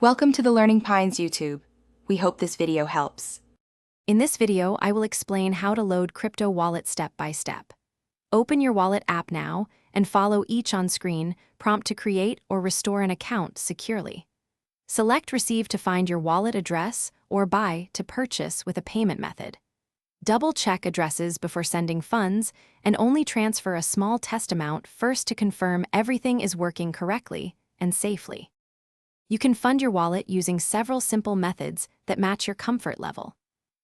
Welcome to the Learning Pines YouTube. We hope this video helps. In this video, I will explain how to load crypto wallet step by step. Open your wallet app now and follow each on-screen prompt to create or restore an account securely. Select Receive to find your wallet address or Buy to purchase with a payment method. Double-check addresses before sending funds and only transfer a small test amount first to confirm everything is working correctly and safely. You can fund your wallet using several simple methods that match your comfort level.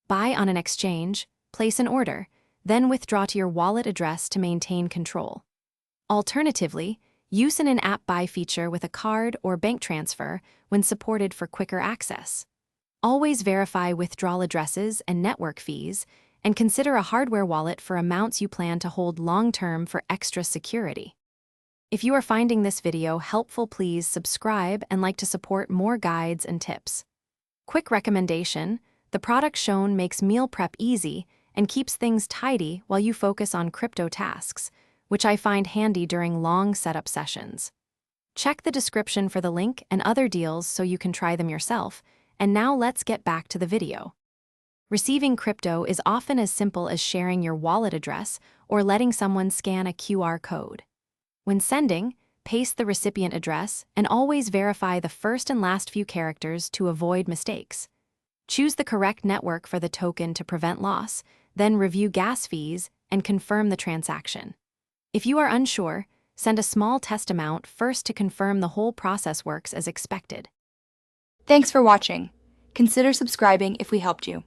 Buy on an exchange, place an order, then withdraw to your wallet address to maintain control. Alternatively, use an in-app buy feature with a card or bank transfer when supported for quicker access. Always verify withdrawal addresses and network fees, and consider a hardware wallet for amounts you plan to hold long-term for extra security. If you are finding this video helpful, please subscribe and like to support more guides and tips. Quick recommendation: the product shown makes meal prep easy and keeps things tidy while you focus on crypto tasks, which I find handy during long setup sessions. Check the description for the link and other deals so you can try them yourself. And now let's get back to the video. Receiving crypto is often as simple as sharing your wallet address or letting someone scan a QR code. When sending, paste the recipient address and always verify the first and last few characters to avoid mistakes. Choose the correct network for the token to prevent loss, then review gas fees and confirm the transaction. If you are unsure, send a small test amount first to confirm the whole process works as expected. Thanks for watching. Consider subscribing if we helped you.